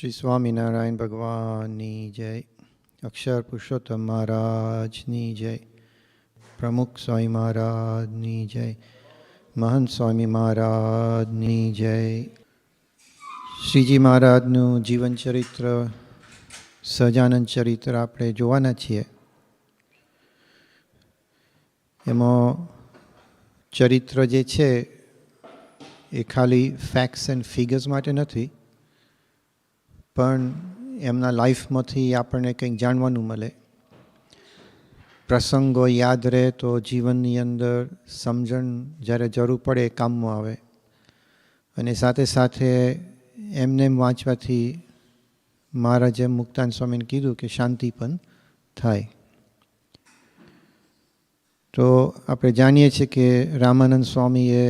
શ્રી સ્વામિનારાયણ ભગવાનની જય. અક્ષર પુરુષોત્તમ મહારાજની જય. પ્રમુખ સ્વામી મહારાજની જય. મહંત સ્વામી મહારાજની જય. શ્રીજી મહારાજનું જીવન ચરિત્ર, સહજાનંદ ચરિત્ર આપણે જોવાના છીએ. એમાં ચરિત્ર જે છે એ ખાલી ફેક્ટ્સ એન્ડ ફિગર્સ માટે નથી, પણ એમના લાઈફમાંથી આપણને કંઈક જાણવાનું મળે. પ્રસંગો યાદ રહે તો જીવનની અંદર સમજણ જ્યારે જરૂર પડે એ કામમાં આવે. અને સાથે સાથે એમને એમ વાંચવાથી મહારાજે મુક્તાન સ્વામીને કીધું કે શાંતિ પણ થાય. તો આપણે જાણીએ છીએ કે રામાનંદ સ્વામીએ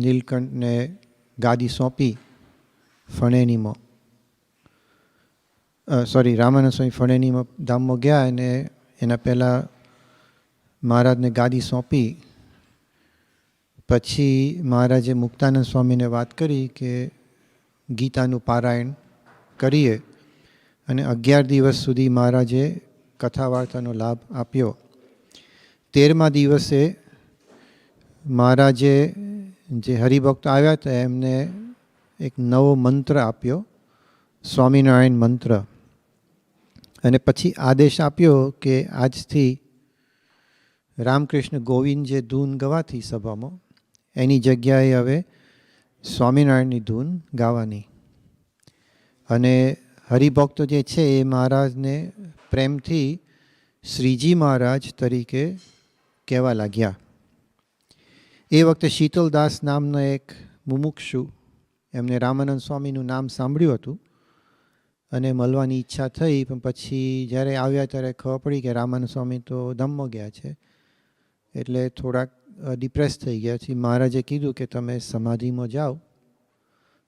નીલકંઠને ગાદી સોંપી ફણેનીમાં. રામાનંદ સ્વામી ફણેનીમાં ધામમાં ગયા અને એના પહેલાં મહારાજને ગાદી સોંપી. પછી મહારાજે મુક્તાનંદ સ્વામીને વાત કરી કે ગીતાનું પારાયણ કરીએ, અને 11 દિવસ સુધી મહારાજે કથા વાર્તાનો લાભ આપ્યો. 13મા દિવસે મહારાજે જે હરિભક્તો આવ્યા હતા એમને એક નવો મંત્ર આપ્યો, સ્વામિનારાયણ મંત્ર. અને પછી આદેશ આપ્યો કે આજથી રામકૃષ્ણ ગોવિંદ જે ધૂન ગવાથી સભામાં, એની જગ્યાએ હવે સ્વામિનારાયણની ધૂન ગાવાની. અને હરિભક્તો જે છે એ મહારાજને પ્રેમથી શ્રીજી મહારાજ તરીકે કહેવા લાગ્યા. એ વખતે શીતલદાસ નામના એક મુમુક્ષુ, એમને રામાનંદ સ્વામીનું નામ સાંભળ્યું હતું અને મળવાની ઈચ્છા થઈ, પણ પછી જ્યારે આવ્યા ત્યારે ખબર પડી કે રામાનંદ સ્વામી તો ધમ્મ ગયા છે, એટલે થોડાક ડિપ્રેસ થઈ ગયા. પછી મહારાજે કીધું કે તમે સમાધિમાં જાઓ.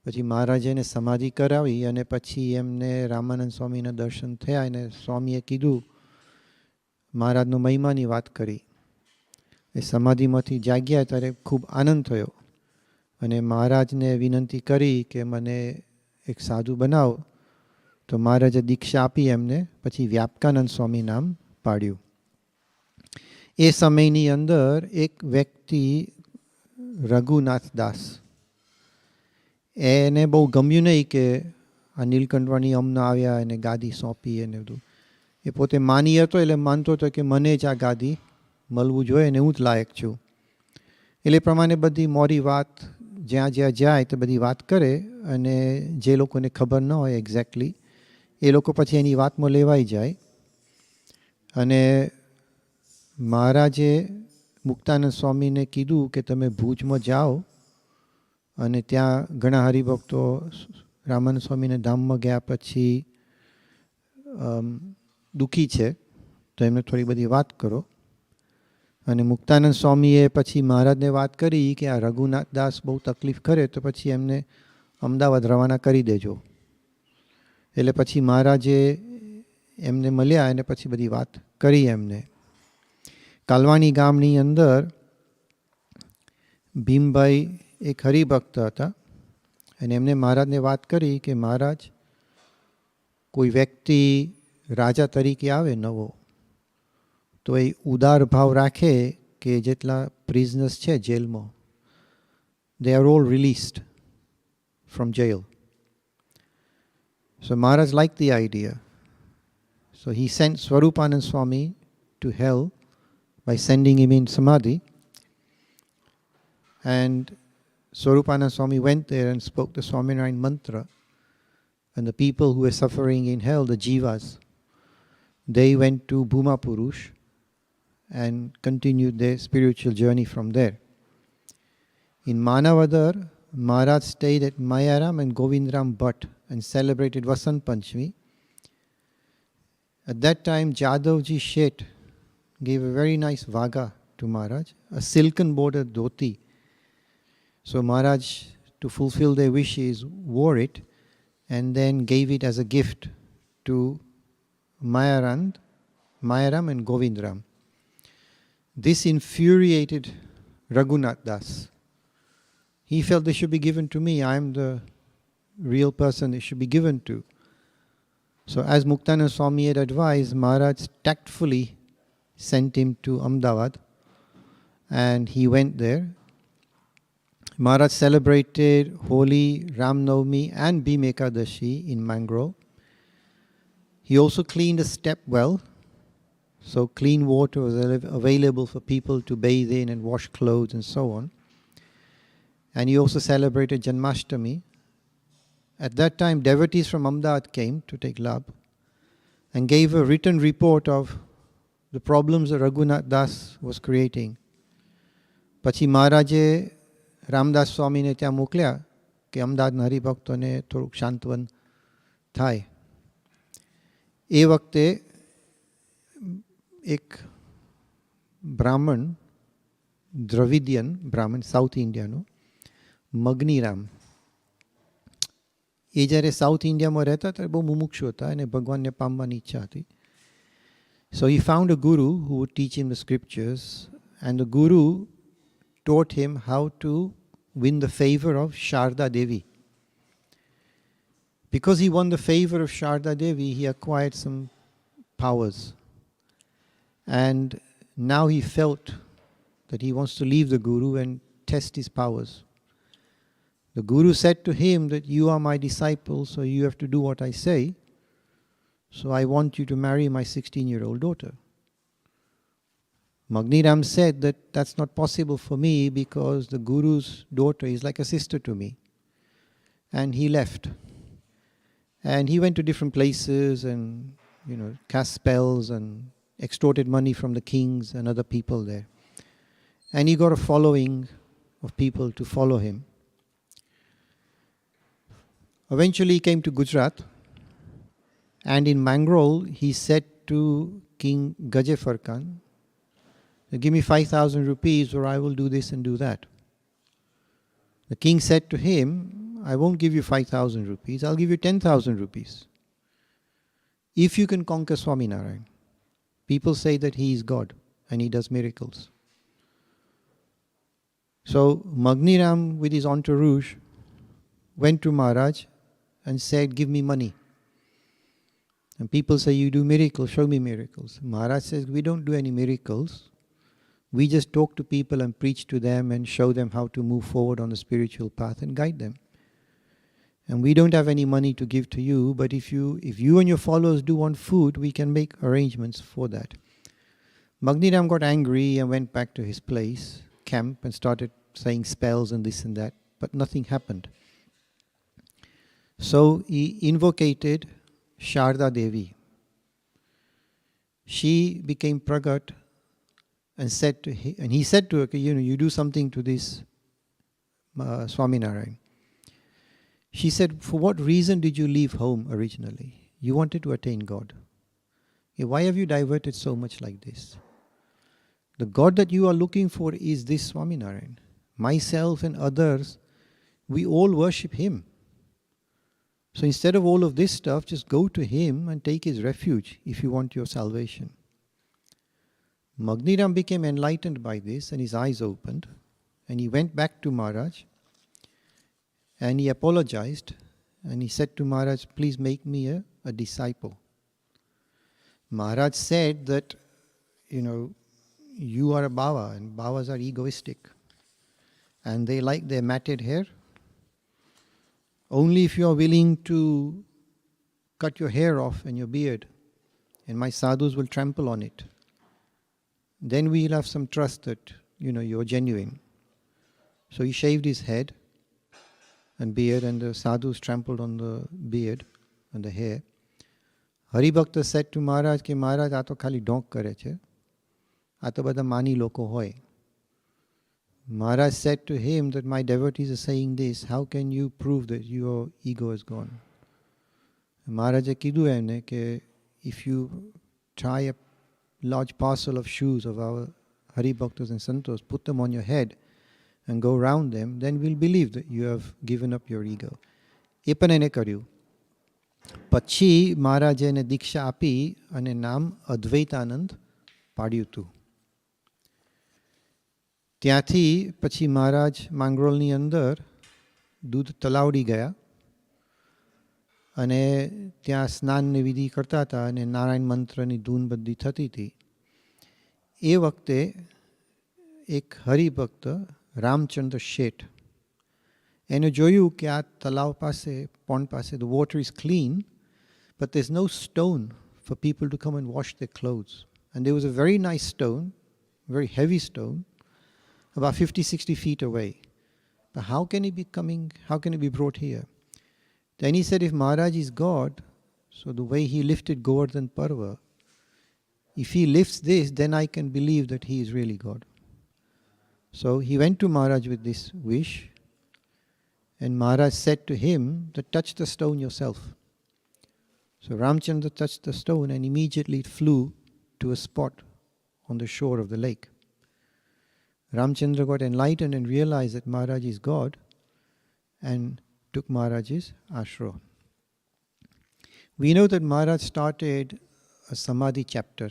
પછી મહારાજે એને સમાધિ કરાવી અને પછી એમને રામાનંદ સ્વામીના દર્શન થયા અને સ્વામીએ કીધું, મહારાજનો મહિમાની વાત કરી. એ સમાધિમાંથી જાગ્યા ત્યારે ખૂબ આનંદ થયો અને મહારાજને વિનંતી કરી કે મને એક સાધુ બનાવો. તો મહારાજે દીક્ષા આપી એમને. પછી વ્યાપકાનંદ સ્વામી નામ પાડ્યું. એ સમયની અંદર એક વ્યક્તિ રઘુનાથ દાસ, એને બહુ ગમ્યું નહીં કે આ નીલકંઠવાણી અમને આવ્યા અને ગાદી સોંપી અને બધું. એ પોતે માની હતો, એટલે માનતો હતો કે મને જ આ ગાદી મળવું જોઈએ ને હું જ લાયક છું. એટલે પ્રમાણે બધી મોરી વાત જ્યાં જ્યાં જાય તો બધી વાત કરે, અને જે લોકોને ખબર ન હોય એક્ઝેક્ટલી એ લોકો પછી એની વાતમાં લેવાઈ જાય. અને મહારાજે મુક્તાનંદ સ્વામીને કીધું કે તમે ભુજમાં જાઓ, અને ત્યાં ઘણા હરિભક્તો રામાનંદ સ્વામીને ધામમાં ગયા પછી દુઃખી છે, તો એમને થોડી બધી વાત કરો. અને મુક્તાનંદ સ્વામીએ પછી મહારાજને વાત કરી કે આ રઘુનાથ દાસ બહુ તકલીફ કરે તો પછી એમને અમદાવાદ રવાના કરી દેજો. એટલે પછી મહારાજે એમને મળ્યા અને પછી બધી વાત કરી એમને. કાલવાણી ગામની અંદર ભીમભાઈ એક હરિભક્ત હતા, અને એમને મહારાજને વાત કરી કે મહારાજ, કોઈ વ્યક્તિ રાજા તરીકે આવે નવો, તો એ ઉદાર ભાવ રાખે કે જેટલા પ્રિઝનર્સ છે જેલમાં, they are all released from jail. So Maharaj liked the idea. So he sent Swarupanand Swami to hell by sending him in Samadhi. And Swarupanand Swami went there and spoke the Swaminarayan mantra. And the people who were suffering in hell, the jivas, they went to Bhuma Purush and continued their spiritual journey from there. In Manavadar, Maharaj stayed at Mayaram and Govindram Bhatt and celebrated Vasant Panchami. At that time, Jadavji Sheth gave a very nice vaga to Maharaj, a silken bordered dhoti. So Maharaj, to fulfill their wishes, wore it and then gave it as a gift to Mayaram and Govindram. This infuriated Raghunath Das. He felt this should be given to me. I am the real person it should be given to. So as Muktananda Swami had advised, Maharaj tactfully sent him to Ahmedabad, and he went there. Maharaj celebrated Holi, Ram Navami and Bhim Ekadashi in Mangrove. He also cleaned a step well, so clean water was available for people to bathe in and wash clothes and so on. And he also celebrated Janmashtami. At that time, devotees from Ahmedabad came to take labh and gave a written report of the problems that Raghunath Das was creating. પછી મહારાજે રામદાસ સ્વામીને ત્યાં મોકલ્યા કે અમદાવાદના હરિભક્તોને થોડુંક શાંતવન થાય. એ વખતે એક બ્રાહ્મણ, દ્રવિડિયન બ્રાહ્મણ, સાઉથ ઇન્ડિયાનું, મગનીરામ, એ જ્યારે સાઉથ ઇન્ડિયામાં રહેતા ત્યારે બહુ મુમુક્ષુ હતા અને ભગવાનને પામવાની ઈચ્છા હતી. So he found a guru who would teach him the scriptures, and the guru taught him how to win the favor of Sharda Devi. Because he won the favor of Sharda Devi, he acquired some powers. And now he felt that he wants to leave the guru and test his powers. The guru said to him that you are my disciple, so you have to do what I say. So I want you to marry my 16-year-old daughter. Magniram said that that's not possible for me because the guru's daughter is like a sister to me. And he left. And he went to different places and, cast spells and extorted money from the kings and other people there. And he got a following of people to follow him. Eventually he came to Gujarat, and in Mangrove he said to King Gajafar Khan, give me 5,000 rupees or I will do this and do that. The king said to him, I won't give you 5,000 rupees, I'll give you 10,000 rupees. If you can conquer Swaminarayan. People say that he is God and he does miracles. So Magniram with his entourage went to Maharaj and said, give me money. And people say, you do miracles, show me miracles. Maharaj says, we don't do any miracles. We just talk to people and preach to them and show them how to move forward on the spiritual path and guide them. And we don't have any money to give to you, but if you and your followers do want food, we can make arrangements for that. Magniram got angry and went back to his place, camp, and started saying spells and this and that, but nothing happened. So he invocated Sharda Devi. She became Pragat and said to him, and he said to her, you do something to this Swaminarayan. She said, for what reason did you leave home originally? You wanted to attain God. Why have you diverted so much like this? The God that you are looking for is this Swaminarayan. Myself and others, we all worship him. So instead of all of this stuff, just go to him and take his refuge if you want your salvation. Magniram became enlightened by this and his eyes opened, and he went back to Maharaj and he apologized and he said to Maharaj, please make me a disciple. Maharaj said that, you are a Baba and Babas are egoistic and they like their matted hair. Only if you are willing to cut your hair off and your beard and my sadhus will trample on it, then we'll have some trust that, you're genuine. So he shaved his head and beard and the sadhus trampled on the beard and the hair. Haribhakta said to Maharaj, Maharaj, આ તો ખાલી ઢોંક કરે છે. આ તો બધા માની લોકો હોય. Maharaj said to him that my devotees are saying this, how can you prove that your ego is gone? Maharaj કીધું એમને કે if you tie a large parcel of shoes of our Haribhaktas and Santos, put them on your head and go around them, then we'll believe that you have given up your ego. એ પણ એને કર્યું. પછી મહારાજે એને દીક્ષા આપી અને નામ અદ્વૈતાનંદ પાડ્યું હતું. ત્યાંથી પછી મહારાજ માંગરોળની અંદર દૂધ તલાવડી ગયા અને ત્યાં સ્નાનની વિધિ કરતા હતા અને નારાયણ મંત્રની ધૂન બધી થતી હતી. એ વખતે એક હરિભક્ત રામચંદ્ર શેઠ એને જોયું કે આ તલાવ પાસે, પોન્ડ પાસે, the water is clean, but there's no stone for people to come and wash their clothes. And there was a very nice stone, very heavy stone, about 50-60 feet away. But how can it be coming, how can it be brought here? Then he said, if Maharaj is God, so the way he lifted Govardhan Parva, if he lifts this, then I can believe that he is really God. So he went to Maharaj with this wish, and Maharaj said to him that touch the stone yourself. So Ramchandra touched the stone and immediately it flew to a spot on the shore of the lake. Ramchandra got enlightened and realized that Maharaj is God and took Maharaj's ashra. We know that Maharaj started a Samadhi chapter,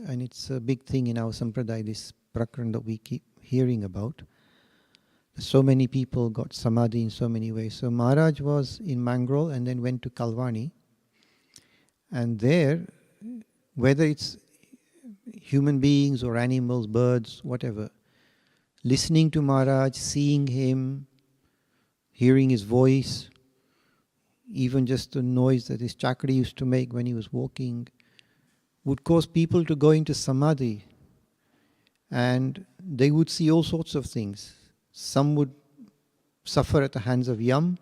and it's a big thing in our Sampradaya, this prakran that we keep hearing about. So many people got Samadhi in so many ways. So Maharaj was in Mangrol and then went to Kalwani. And there, whether it's human beings or animals, birds, whatever, listening to Maharaj, seeing him, hearing his voice, even just the noise that his chakri used to make when he was walking, would cause people to go into Samadhi. And they would see all sorts of things. Some would suffer at the hands of Yam.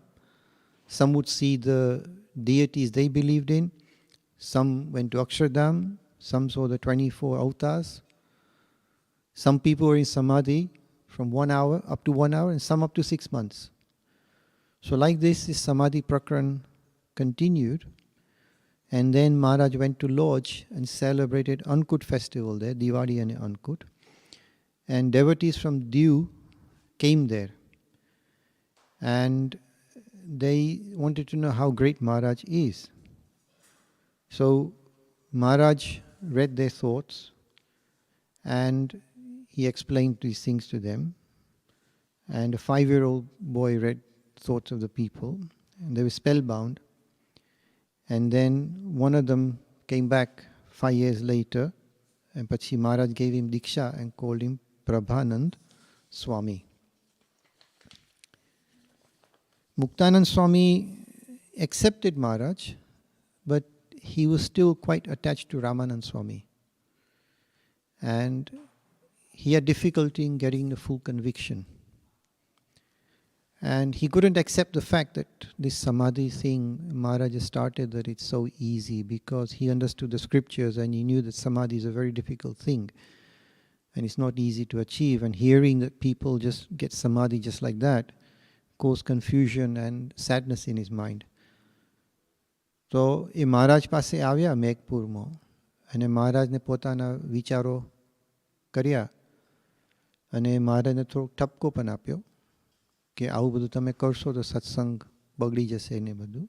Some would see the deities they believed in. Some went to Akshardham. Some saw the 24 avatars. Some people were in Samadhi from 1 hour up to 1 hour, and some up to 6 months. So like this Samadhi Prakran continued. And then Maharaj went to Lodge and celebrated Ankut festival there, Diwali and Ankut. And devotees from Diu came there. And they wanted to know how great Maharaj is. So Maharaj read their thoughts and he explained these things to them. And a 5-year-old boy read thoughts of the people, and they were spellbound. And then one of them came back 5 years later, and Pachi Maharaj gave him Diksha and called him Prabhanand Swami. Muktanand Swami accepted Maharaj, but he was still quite attached to Ramanand Swami. And he had difficulty in getting the full conviction. And he couldn't accept the fact that this Samadhi thing Maharaj has started, that it's so easy, because he understood the scriptures and he knew that Samadhi is a very difficult thing. And it's not easy to achieve. And hearing that people just get Samadhi just like that caused confusion and sadness in his mind. તો એ મહારાજ પાસે આવ્યા મેઘપુરમાં અને મહારાજને પોતાના વિચારો કર્યા અને મહારાજને થોડોક ઠપકો પણ આપ્યો કે આવું બધું તમે કરશો તો સત્સંગ બગડી જશે ને બધું.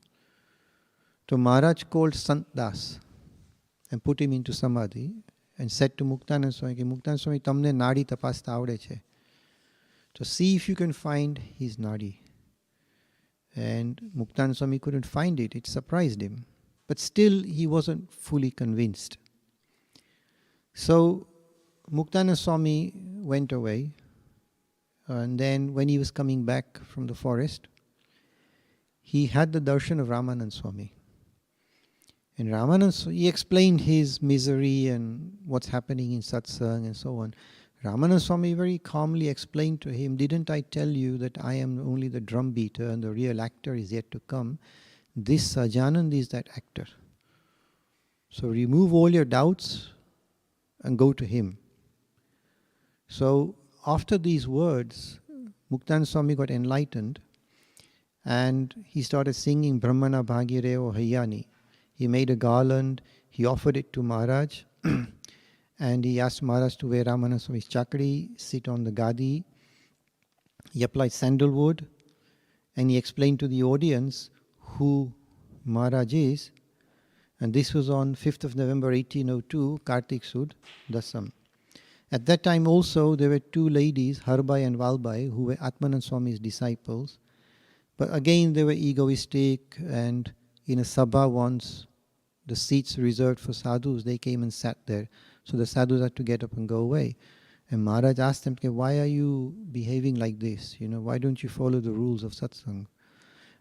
તો મહારાજ called Sant Das and put him into Samadhi and said to Muktanand Swami કે Muktanand Swami, તમને નાડી તપાસતા આવડે છે, so see if you can find his nadi. And Muktanand Swami couldn't find it. It surprised him. But still he wasn't fully convinced. So Muktanand Swami went away. And then when he was coming back from the forest, he had the darshan of Ramanand Swami. And Ramanand, he explained his misery and what's happening in Satsang and so on. Ramanand Swami very calmly explained to him, didn't I tell you that I am only the drum beater and the real actor is yet to come? This Sahajanand is that actor. So remove all your doubts and go to him. So after these words, Muktanand Swami got enlightened and he started singing Brahmana Bhagireo Hayani. He made a garland, he offered it to Maharaj. And he asked Maharaj to wear Ramanand Swami's chakri, sit on the gadi. He applied sandalwood and he explained to the audience who Maharaj is. And this was on 5th of November 1802, Kartik Sud Dasam. At that time also there were two ladies, Harbai and Valbai, who were Atmanand Swami's disciples. But again they were egoistic and in a sabha once, the seats reserved for sadhus, they came and sat there. So the sadhus had to get up and go away. And Maharaj asked them, why are you behaving like this? Why don't you follow the rules of satsang?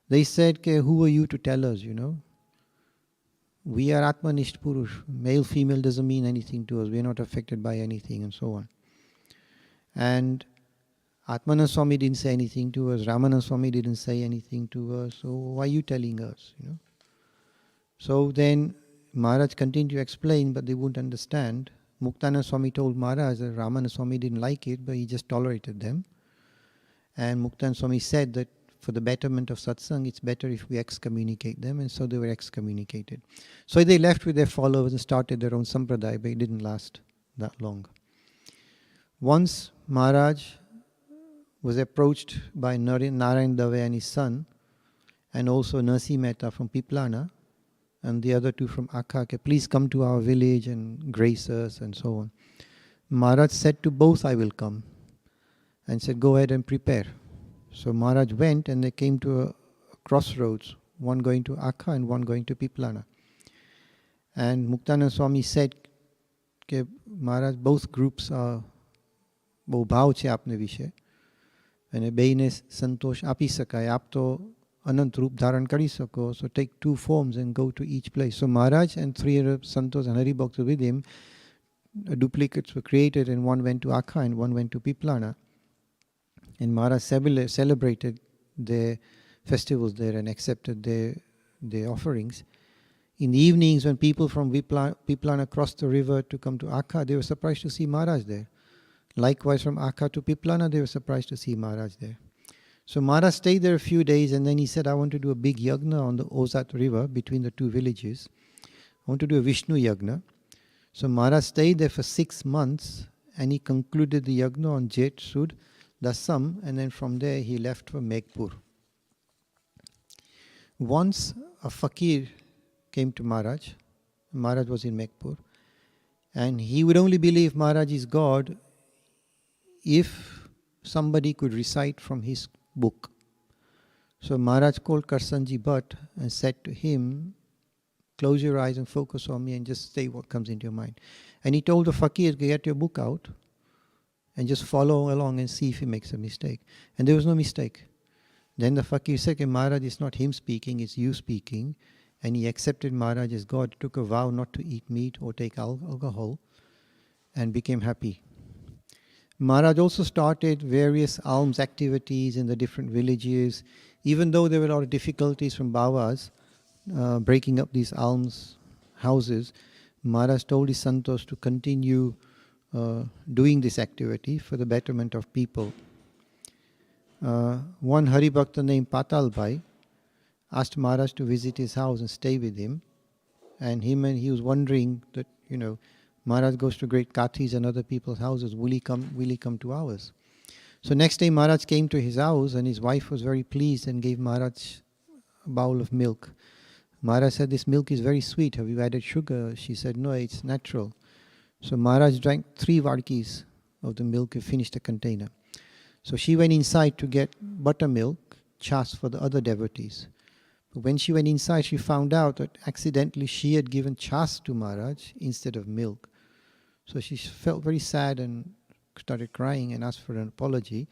They said, who are you to tell us, We are Atmanisht Purush. Male, female doesn't mean anything to us. We are not affected by anything and so on. And Atmanand Swami didn't say anything to us. Ramanand Swami didn't say anything to us. So why are you telling us, So then Maharaj continued to explain, but they wouldn't understand. Muktanand Swami told Maharaj that Ramanand Swami didn't like it, but he just tolerated them. And Muktanand Swami said that for the betterment of satsang, it's better if we excommunicate them, and so they were excommunicated. So they left with their followers and started their own sampradaya, but it didn't last that long. Once Maharaj was approached by Narayan Dave and his son, and also Nasi Mehta from Piplana, and the other two from Akka, please come to our village and grace us and so on. Maharaj said to both, I will come, and said, go ahead and prepare. So Maharaj went, and they came to a crossroads, one going to Akka and one going to Piplana. And Muktanand Swami said, Maharaj, both groups are બહુ ભાવ છે આપને વિશે અને બેયને સંતોષ આપી શકાય. આપ તો અનંત રૂપ ધારણ કરી શકો. So take two forms and go to each place. So Maharaj and three other santos and Haribhaktas with him, duplicates were created, and one went to Akka and one went to Piplana. And Maharaj celebrated their festivals there and accepted their offerings. In the evenings, when people from Piplana crossed the river to come to Akka, they were surprised to see Maharaj there. Likewise, from Akka to Piplana, they were surprised to see Maharaj there. So Maharaj stayed there a few days, and then he said, I want to do a big yagna on the Ozat river between the two villages. I want to do a Vishnu yagna. So Maharaj stayed there for 6 months, and he concluded the yagna on Jet Sud Dasam, and then from there he left for Megpur. Once a fakir came to Maharaj. Maharaj was in Megpur, and he would only believe Maharaj is God if somebody could recite from his book. So Maharaj called Karsanji Bhatt and said to him, close your eyes and focus on me and just say what comes into your mind. And he told the fakir, get your book out and just follow along and see if he makes a mistake. And there was no mistake. Then the fakir said, Maharaj, it's not him speaking, it's you speaking. And he accepted Maharaj as God, took a vow not to eat meat or take alcohol, and became happy. Maharaj also started various alms activities in the different villages. Even though there were a lot of difficulties from Bhavas breaking up these alms houses, Maharaj told his santos to continue doing this activity for the betterment of people. One Haribhakta named Patal Bhai asked Maharaj to visit his house and stay with him. And he was wondering that, Maharaj goes to great kathis and other people's houses. Will he come to ours? So next day Maharaj came to his house, and his wife was very pleased and gave Maharaj a bowl of milk. Maharaj said, this milk is very sweet. Have you added sugar? She said, no, it's natural. So Maharaj drank 3 wadkis of the milk and finished the container. So she went inside to get buttermilk, chas for the other devotees. But when she went inside, she found out that accidentally she had given chas to Maharaj instead of milk. So she felt very sad and started crying and asked for an apology.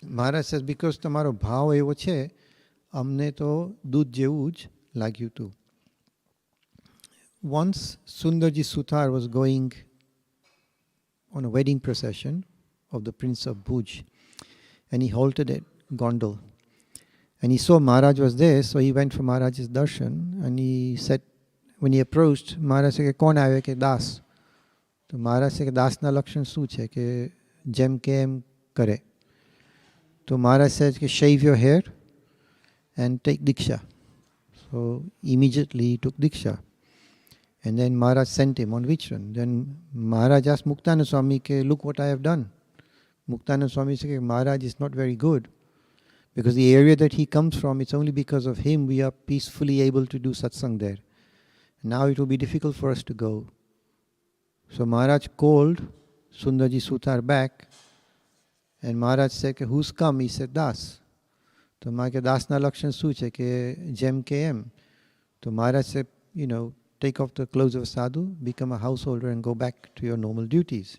Maharaj says, because તમારો ભાવ એવો છે, અમને તો દૂધ જેવું જ લાગ્યું હતું. Once Sundarji Suthar was going on a wedding procession of the Prince of Bhuj, and he halted at Gondal. And he saw Maharaj was there, so he went for Maharaj's darshan, and he said, when he approached, Maharaj said, કોણ આવ્યો? કે દાસ. તો મહારાજ છે કે દાસના લક્ષણ શું છે? કે જેમ કે એમ કરે. તો મહારાજ said, કે shave your hair and take diksha. So immediately he took diksha. And then Maharaj sent him on Vichran. Then Maharaj asked Muktanand Swami, ke, look what I have done. Muktanand Swami said, ke, Maharaj is not very good. Because the area that he comes from, it's only because of him we are peacefully able to do satsang there. Now it will be difficult for us to go. So Maharaj called Sundarji Suthar back, and Maharaj said, who's come? He said, Das. So Maharaj Das na lakshan su che ke jem ke em. So Maharaj said, take off the clothes of a sadhu, become a householder and go back to your normal duties.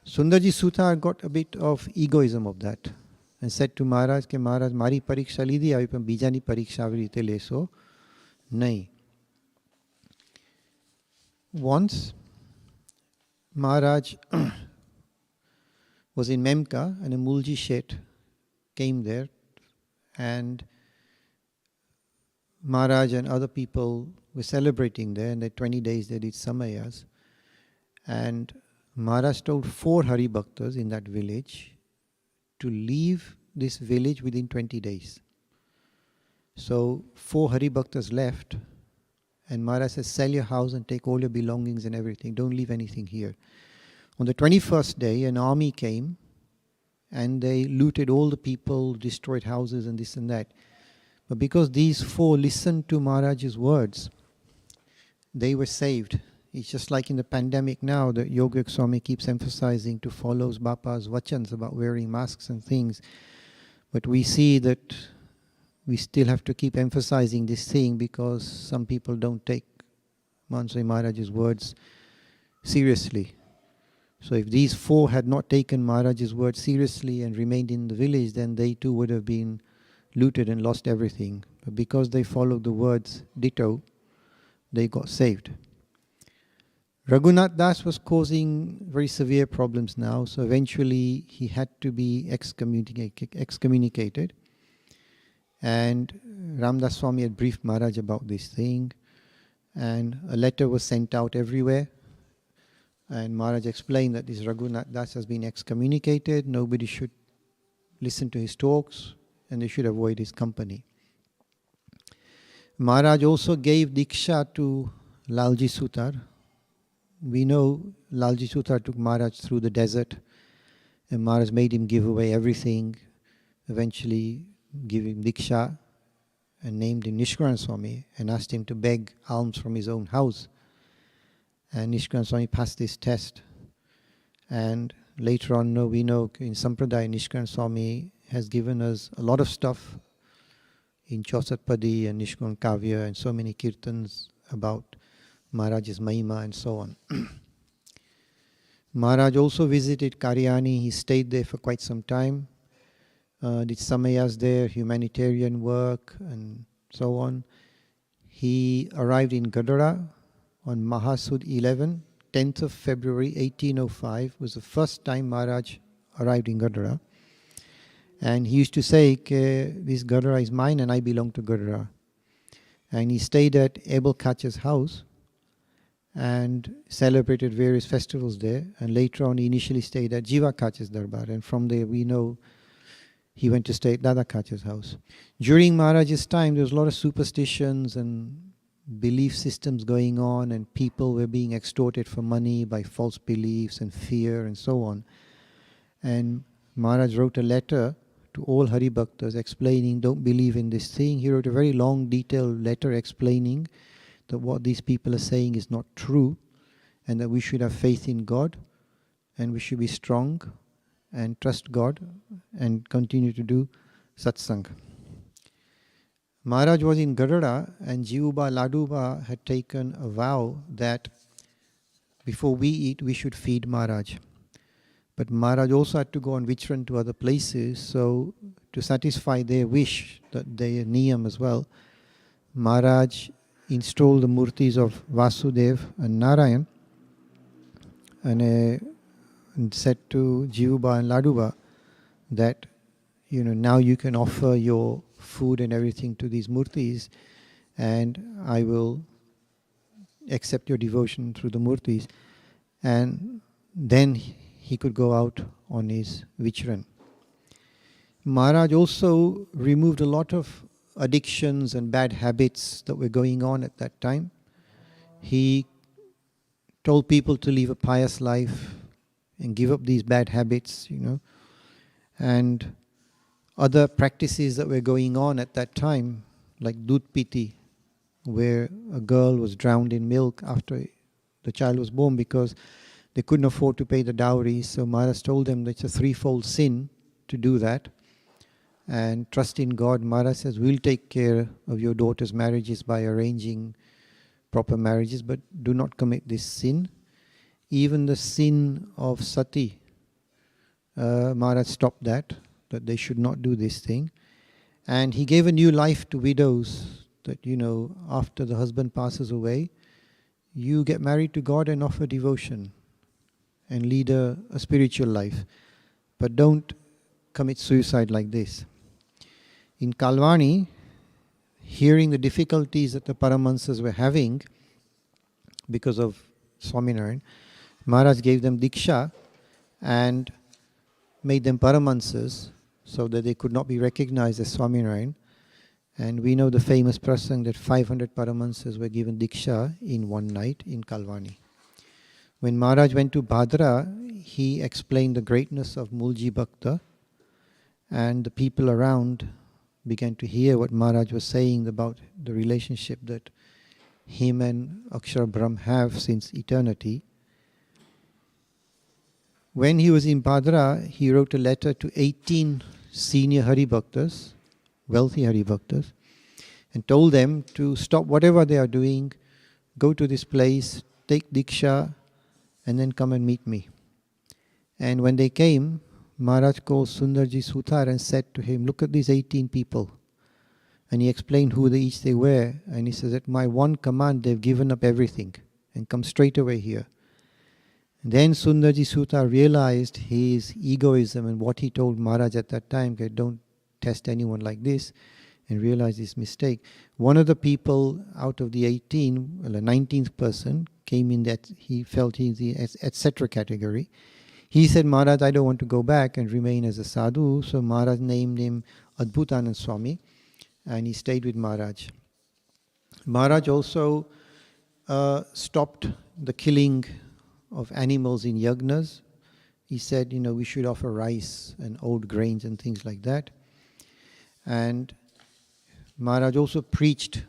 Sundarji Sutar got a bit of egoism of that and said to Maharaj, Maharaj, mari pariksha લીધી આવી પણ બીજાની પરીક્ષા આવી રીતે લેશો નહીં. Once Maharaj was in Memka and a Mulji Shet came there, and Maharaj and other people were celebrating there, and the 20 days they did samayas. And Maharaj told 4 Hari Bhaktas in that village to leave this village within 20 days. So 4 Hari Bhaktas left, and Maharaj says, sell your house and take all your belongings and everything. Don't leave anything here. On the 21st day, an army came and they looted all the people, destroyed houses and this and that. But because these 4 listened to Maharaj's words, they were saved. It's just like in the pandemic now that Yoga Swami keeps emphasizing to follow Bapa's vachans about wearing masks and things. But we see that we still have to keep emphasizing this thing because some people don't take Mansai Maharaj's words seriously. So if these 4 had not taken Maharaj's words seriously and remained in the village, then they too would have been looted and lost everything. But because they followed the words ditto, they got saved. Raghunath Das was causing very severe problems now, so eventually he had to be excommunicated. And Ramdas Swami had briefed Maharaj about this thing, and a letter was sent out everywhere. And Maharaj explained that this Raghunath Das has been excommunicated, nobody should listen to his talks, and they should avoid his company. Maharaj also gave Diksha to Lalji Sutar. We know Lalji Sutar took Maharaj through the desert, and Maharaj made him give away everything, eventually give him Diksha and named him Nishkulanand Swami and asked him to beg alms from his own house. And Nishkulanand Swami passed this test. And later on, we know in Sampradaya, Nishkulanand Swami has given us a lot of stuff in Chausatpadi and Nishkulan Kavya and so many kirtans about Maharaj's Mahima and so on. Maharaj also visited Karyani. He stayed there for quite some time, did samayas there, humanitarian work and so on. He arrived in Gadara on Mahasud 11, 10th of February 1805 was the first time Maharaj arrived in Gadara. And he used to say, this Gadara is mine and I belong to Gadara. And he stayed at Abel Kacha's house and celebrated various festivals there. And later on, he initially stayed at Jiva Kacha's Darbar. And from there, we know he went to stay at Dada Kacha's house. During Maharaj's time, there was a lot of superstitions and belief systems going on, and people were being extorted for money by false beliefs and fear and so on. And Maharaj wrote a letter to all Hari Bhaktas explaining, don't believe in this thing. He wrote a very long, detailed letter explaining that what these people are saying is not true, and that we should have faith in God, and we should be strong and trust God and continue to do Satsang. Maharaj was in Gadara, and Jivuba Laduba had taken a vow that before we eat, we should feed Maharaj. But Maharaj also had to go on Vichran to other places, so to satisfy their wish, that their niyam as well, Maharaj installed the murtis of Vasudev and Narayan and said to Jivuba and Laduba that, now you can offer your food and everything to these murtis, and I will accept your devotion through the murtis. And then he could go out on his Vichran. Maharaj also removed a lot of addictions and bad habits that were going on at that time. He told people to live a pious life and give up these bad habits, and other practices that were going on at that time, like Dudh Piti, where a girl was drowned in milk after the child was born because they couldn't afford to pay the dowry. So Maharaj told them that it's a threefold sin to do that. and trust in God. Maharaj says, we'll take care of your daughter's marriages by arranging proper marriages, but do not commit this sin. Even the sin of sati, Maharaj stopped that they should not do this thing. And he gave a new life to widows, that, after the husband passes away, you get married to God and offer devotion and lead a spiritual life. But don't commit suicide like this. In Kalwani, hearing the difficulties that the Paramahansas were having because of Swaminarayan, Maharaj gave them Diksha and made them Paramahansas so that they could not be recognized as Swaminarayan. And we know the famous prasang that 500 Paramahansas were given Diksha in one night in Kalwani. When Maharaj went to Bhadra, he explained the greatness of Mulji Bhakta, and the people around began to hear what Maharaj was saying about the relationship that him and Akshara Brahm have since eternity. When he was in Bhadra, he wrote a letter to 18 senior Hari Bhaktas, wealthy Hari Bhaktas, and told them to stop whatever they are doing, go to this place, take Diksha, and then come and meet me. And when they came, Maharaj called Sundarji Suthar and said to him, look at these 18 people. And he explained who each they were. And he says, at my one command, they've given up everything and come straight away here. And then Sundarji Suthar realized his egoism and what he told Maharaj at that time, okay, don't test anyone like this, and realized his mistake. One of the people out of the 18, well, the 19th person, came in that he felt he's the etc. category. He said, Maharaj, I don't want to go back and remain as a sadhu. So Maharaj named him Adbhutanand Swami, and he stayed with Maharaj. Maharaj also stopped the killing of animals in yagnas. He said, we should offer rice and old grains and things like that. And Maharaj also preached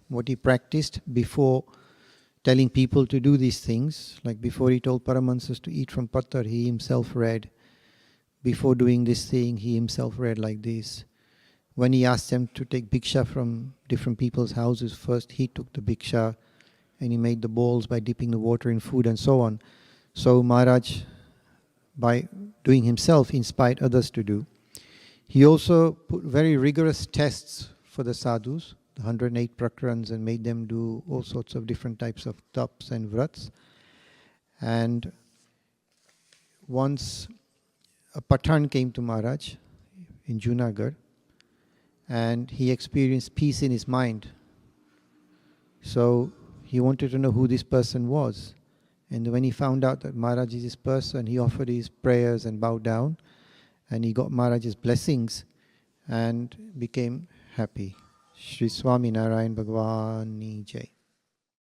what he practiced before telling people to do these things. Like before he told Paramahansas to eat from pattar, he himself read. Before doing this thing, he himself read like this. When he asked them to take bhiksha from different people's houses, first he took the bhiksha and he made the balls by dipping the water in food and so on. So Maharaj, by doing himself, inspired others to do. He also put very rigorous tests for the sadhus, the 108 prakarans, and made them do all sorts of different types of taps and vrats. And once a Pathan came to Maharaj in Junagadh, and he experienced peace in his mind. So he wanted to know who this person was. And when he found out that Maharaj is this person, he offered his prayers and bowed down, and he got Maharaj's blessings and became happy. Shri Swami Narayan Bhagwan Ni Jai.